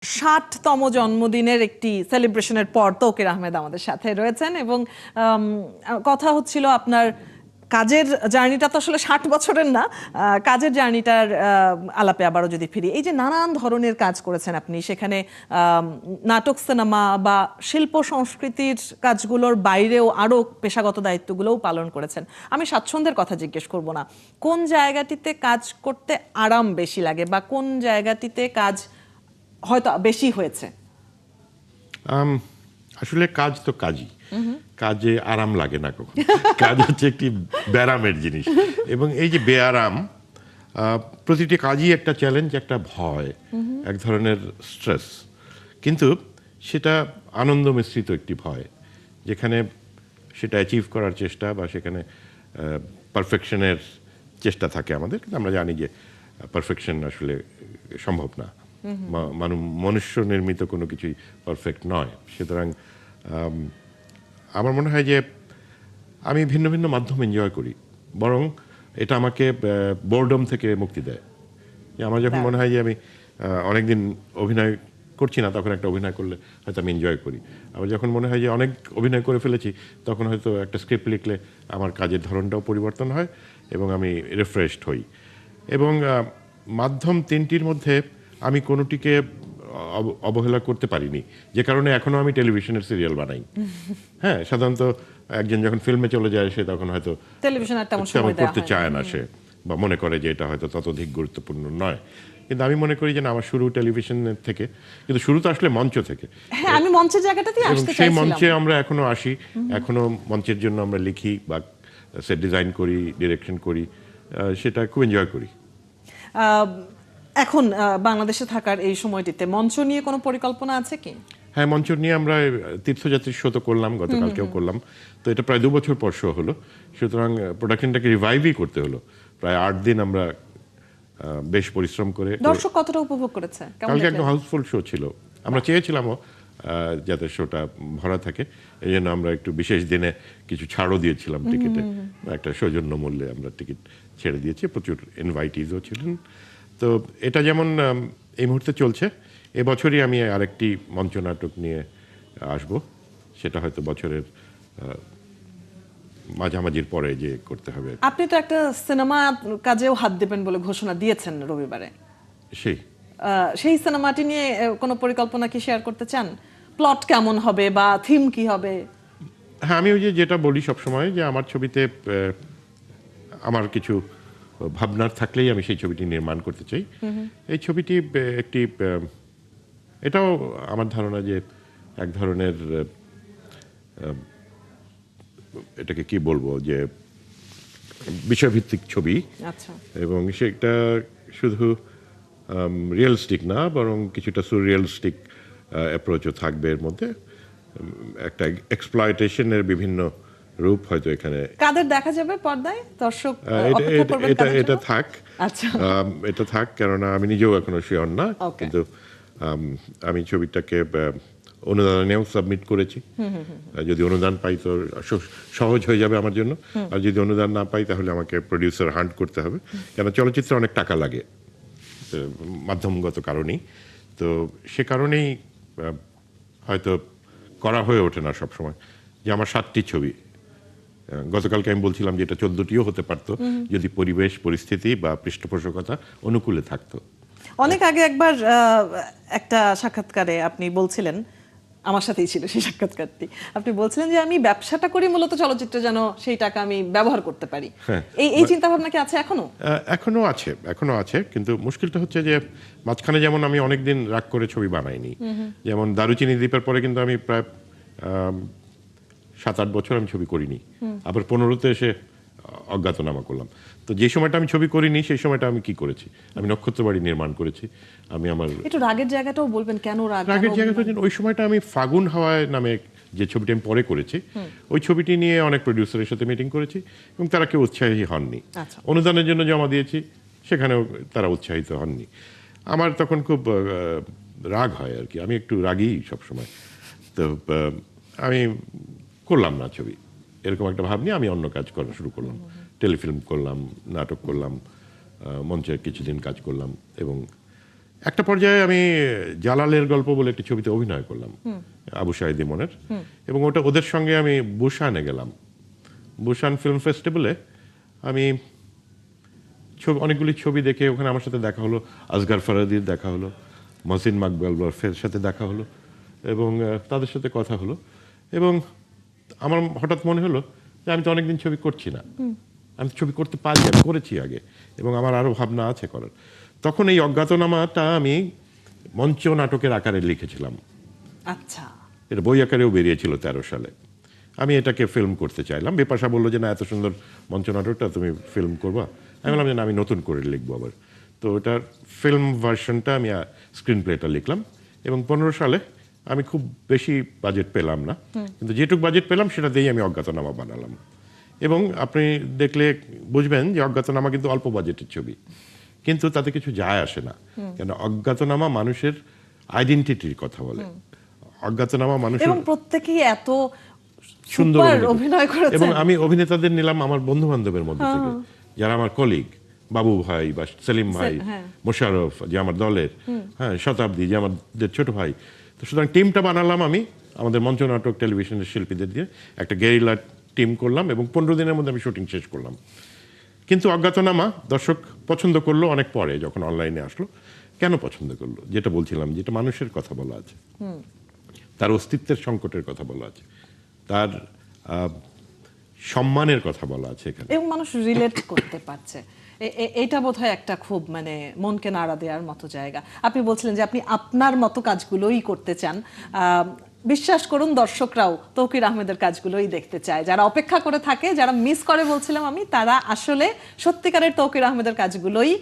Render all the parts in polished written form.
60তম জন্মদিনের একটি সেলিব্রেশনের পর তৌকির আহমেদ আমাদের সাথে রয়েছেন এবং কথা হচ্ছিল আপনার কাজের জার্নিটা তো আসলে 60 বছরের না, কাজের জার্নিটার আলাপে আবারও যদি ফিরি, এই যে নানান ধরনের কাজ করেছেন আপনি, সেখানে নাটক, সিনেমা বা শিল্প সংস্কৃতির কাজগুলোর বাইরেও আরও পেশাগত দায়িত্বগুলোও পালন করেছেন। আমি স্বাচ্ছন্দ্যের কথা জিজ্ঞেস করব না, কোন জায়গাটিতে কাজ করতে আরাম বেশি লাগে বা কোন জায়গাটিতে কাজ হয়তো বেশি হয়েছে? আসলে কাজ তো কাজই, কাজে আরাম লাগে না কখন। কাজ হচ্ছে একটি ব্যারামের জিনিস, এবং এই যে বেআরাম, প্রতিটি কাজই একটা চ্যালেঞ্জ, একটা ভয়, এক ধরনের স্ট্রেস, কিন্তু সেটা আনন্দ মিশ্রিত একটি ভয়, যেখানে সেটা অ্যাচিভ করার চেষ্টা বা সেখানে পারফেকশনের চেষ্টা থাকে আমাদের, কিন্তু আমরা জানি যে পারফেকশন আসলে সম্ভব না। মনুষ্য নির্মিত কোনো কিছুই পারফেক্ট নয়। সুতরাং আমার মনে হয় যে আমি ভিন্ন ভিন্ন মাধ্যম এনজয় করি, বরং এটা আমাকে বোর্ডম থেকে মুক্তি দেয়। যে আমার যখন মনে হয় যে আমি অনেকদিন অভিনয় করছি না, তখন একটা অভিনয় করলে হয়তো আমি এনজয় করি। আবার যখন মনে হয় যে অনেক অভিনয় করে ফেলেছি, তখন হয়তো একটা স্ক্রিপ্ট লিখলে আমার কাজের ধরনটাও পরিবর্তন হয় এবং আমি রিফ্রেশড হই। এবং মাধ্যম তিনটির মধ্যে আমি কোনোটিকে অবহেলা করতে পারিনি, যে কারণে এখনো আমি টেলিভিশনের সিরিয়াল বানাই। হ্যাঁ, সাধারণত একজন যখন ফিল্মে চলে যায়, সে তখন হয়তো টেলিভিশন করতে চায় না, সে বা মনে করে যে এটা হয়তো ততোধিক গুরুত্বপূর্ণ নয়। কিন্তু আমি মনে করি যে না, আমার শুরু টেলিভিশনের থেকে, কিন্তু শুরু তো আসলে মঞ্চ থেকে। হ্যাঁ, আমি মঞ্চের জায়গাটাতেই আসতে চাইছিলাম। সেই মঞ্চে আমরা এখনো আসি, এখনো মঞ্চের জন্য আমরা লিখি বা সেট ডিজাইন করি, ডিরেকশন করি, সেটা খুব এনজয় করি। এখন বাংলাদেশে থাকার এই সময়টিতে মঞ্চ নিয়ে কোনো পরিকল্পনা আছে কি? হ্যাঁ, মঞ্চ নিয়ে আমরা তীর্থযাত্রীর শো তো করলাম, গতকালকেও করলাম, তো এটা প্রায় 2 বছর পর শো হলো। সুতরাং প্রোডাকশনটাকে রিভাইভই করতে হলো। প্রায় 8 দিন আমরা বেশ পরিশ্রম করে। দর্শক কতটা উপভোগ করেছে? কালকে একদম হাউসফুল শো ছিল। আমরা চেয়েছিলামও যাতে শোটা ভরা থাকে, এই জন্য আমরা একটু বিশেষ দিনে কিছু ছাড়ও দিয়েছিলাম টিকিটে, একটা সৌজন্য মূল্যে আমরা টিকিট ছেড়ে দিয়েছি। প্রচুর ইনভাইটিজও ছিলেন। তো এটা যেমন এই মুহূর্তে চলছে, এবছরই আমি আরেকটি মঞ্চনাটক নিয়ে আসব, সেটা হয়তো বছরের মাঝামাঝির পরে যে করতে হবে। আপনি তো একটা সিনেমা কাজেও হাত দেবেন বলে ঘোষণা দিয়েছেন রবিবারে। সেই সিনেমাটি নিয়ে কোনো পরিকল্পনা কি শেয়ার করতে চান? প্লট কেমন হবে বা থিম কি হবে? হ্যাঁ, আমি ওই যেটা বলি সবসময়, যে আমার ছবিতে আমার কিছু ভাবনার থাকলেই আমি সেই ছবিটি নির্মাণ করতে চাই। এই ছবিটি একটি, এটাও আমার ধারণা যে এক ধরনের, এটাকে কি বলবো, যে বিষয়ভিত্তিক ছবি। আচ্ছা। এবং সেটা শুধু রিয়েলিস্টিক না, বরং কিছুটা সুরিয়েলিস্টিক অ্যাপ্রোচও থাকবে এর মধ্যে। একটা এক্সপ্লয়টেশনের বিভিন্ন রূপ হয়তো এখানে। কাদের দেখা যাবে পর্দায়? দর্শক অপেক্ষা করবেন কাদের জন্য? এটা থাক। আচ্ছা, এটা থাক, কেননা আমি নিজেও এখনো শিওর না, কিন্তু আমি ছবিটাকে অনুদানেও সাবমিট করেছি। যদি অনুদান পাই তো সহজ হয়ে যাবে আমার জন্য, আর যদি অনুদান না পাই তাহলে আমাকে প্রডিউসার হান্ট করতে হবে, কেন চলচ্চিত্রে অনেক টাকা লাগে মাধ্যমগত কারণেই। তো সে কারণেই হয়তো করা হয়ে ওঠে না সবসময়। যে আমার 7টি ছবি, গতকালকে আমি বলছিলাম যে এটা 14টিও হতে পারতো, যদি পরিবেশ পরিস্থিতি বা পৃষ্ঠপোষকতা অনুকূলে থাকতো। অনেক আগে একবার একটা সাক্ষাৎকারে আপনি বলছিলেন, আমার সাথেই ছিল সেই সাক্ষাৎকারটি, আপনি বলছিলেন যে আমি ব্যবসাটা করি মূলত চলচ্চিত্রে যেন সেই টাকা আমি ব্যবহার করতে পারি। এই চিন্তা ভাবনা কি আছে এখনো? এখনো আছে, কিন্তু মুশকিলটা হচ্ছে যে মাঝখানে যেমন আমি অনেকদিন রাগ করে ছবি বানাইনি, যেমন দারুচিনি দ্বীপের পরে কিন্তু আমি প্রায় 7-8 বছর আমি ছবি করিনি। আবার 15তে এসে অজ্ঞাতনামা করলাম। তো যে সময়টা আমি ছবি করিনি, সেই সময়টা আমি কি করেছি? আমি নক্ষত্রবাড়ি নির্মাণ করেছি। আমি আমার একটু রাগের জায়গাটাও বলবেন, কেন রাগের জায়গাটা? ওই সময়টা আমি ফাগুন হাওয়ায় নামে যে ছবিটি আমি পরে করেছি, ওই ছবিটি নিয়ে অনেক প্রডিউসারের সাথে মিটিং করেছি এবং তারা কেউ উৎসাহী হননি। অনুদানের জন্য জমা দিয়েছি, সেখানেও তারা উৎসাহিত হননি। আমার তখন খুব রাগ হয় আর কি, আমি একটু রাগী সবসময়। তো আমি করলাম না ছবি, এরকম একটা ভাব নিয়ে আমি অন্য কাজ করা শুরু করলাম। টেলিফিল্ম করলাম, নাটক করলাম, মঞ্চে কিছুদিন কাজ করলাম, এবং একটা পর্যায়ে আমি জালালের গল্প বলে একটি ছবিতে অভিনয় করলাম, আবু সাঈদ ইমনের, এবং ওটা ওদের সঙ্গে আমি বুসানে গেলাম। বুসান ফিল্ম ফেস্টিভ্যালে আমি অনেকগুলি ছবি দেখে ওখানে আমার সাথে দেখা হলো, আসগার ফরাদির দেখা হলো, মহসিন মাকবুলের সাথে দেখা হলো, এবং তাদের সাথে কথা হলো, এবং আমার হঠাৎ মনে হলো যে আমি তো অনেকদিন ছবি করছি না, আমি তো ছবি করতে পারি, আমি করেছি আগে, এবং আমার আরও ভাবনা আছে করার। তখন এই অজ্ঞাতনামাটা আমি মঞ্চ নাটকের আকারে লিখেছিলাম। আচ্ছা, এটা বই আকারেও বেরিয়েছিল 13 সালে। আমি এটাকে ফিল্ম করতে চাইলাম। বিপাশা বললো যে না, এত সুন্দর মঞ্চ নাটকটা তুমি ফিল্ম করবা। আমি বললাম যে না, আমি নতুন করে লিখবো আবার। তো ওটার ফিল্ম ভার্সনটা আমি স্ক্রিন প্লেটা লিখলাম, এবং 15 সালে আমি খুব বেশি বাজেট পেলাম না, কিন্তু যেটুকু বাজেট পেলাম সেটা দিয়েই আমি অজ্ঞাতনামা বানালাম। এবং আপনি দেখলে বুঝবেন যে অজ্ঞাতনামা কিন্তু অল্প বাজেটের ছবি, কিন্তু তাতে কিছু যায় আসে না, কেন অজ্ঞাতনামা মানুষের আইডেন্টিটির কথা বলে। অজ্ঞাতনামা মানুষের এবং প্রত্যেকেই এত সুন্দর সুন্দর অভিনয় করেছেন। এবং আমি অভিনেতাদের নিলাম আমার বন্ধু বান্ধবের মধ্যে থেকে, যারা আমার কলিগ, বাবু ভাই বা সেলিম ভাই, মোশাররফ যে আমার দলের, হ্যাঁ, শতাব্দী যে আমাদের ছোট ভাই। তো সুতরাং টিমটা বানালাম আমি আমাদের মঞ্চ নাটক টেলিভিশনের শিল্পীদের দিয়ে, একটা গেরিলা টিম করলাম, এবং 15 দিনের মধ্যে আমি শুটিং শেষ করলাম। কিন্তু অজ্ঞাতনামা দর্শক পছন্দ করলো অনেক পরে, যখন অনলাইনে আসলো। কেন পছন্দ করলো? যেটা বলছিলাম, যেটা মানুষের কথা বলা আছে, তার অস্তিত্বের সংকটের কথা বলা আছে, তার সম্মানের কথা বলা আছে এখানে, এবং মানুষ রিলেট করতে পারছে। এটা বোধহয় একটা খুব মানে মনকে নাড়া দেওয়ার মতো জায়গা। আপনি বলছিলেন যে আপনি আপনার মতো কাজগুলোই করতে চান। বিশ্বাস করুন, দর্শকরাও তৌকির আহমেদের কাজগুলোই দেখতে চায়। যারা অপেক্ষা করে থাকে, যারা মিস করে বলছিলাম আমি, তারা আসলে সত্যিকারের তৌকির আহমেদের কাজগুলোই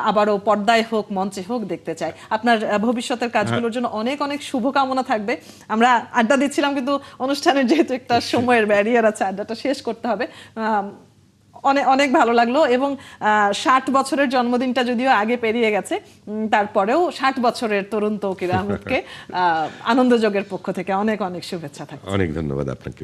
আবারও পর্দায় হোক মঞ্চে হোক দেখতে চায়। আপনার ভবিষ্যতের কাজগুলোর জন্য অনেক অনেক শুভকামনা থাকবে। আমরা আড্ডা দিচ্ছিলাম, কিন্তু অনুষ্ঠানের যেহেতু একটা সময়ের ব্যারিয়ার আছে, আড্ডাটা শেষ করতে হবে। অনেক অনেক ভালো লাগলো, এবং 60 বছরের জন্মদিনটা যদিও আগে পেরিয়ে গেছে, তারপরেও 60 বছরের তরুণ তৌকির আহমেদকে আনন্দযোগের পক্ষ থেকে অনেক অনেক শুভেচ্ছা থাকবে। অনেক ধন্যবাদ আপনাকে।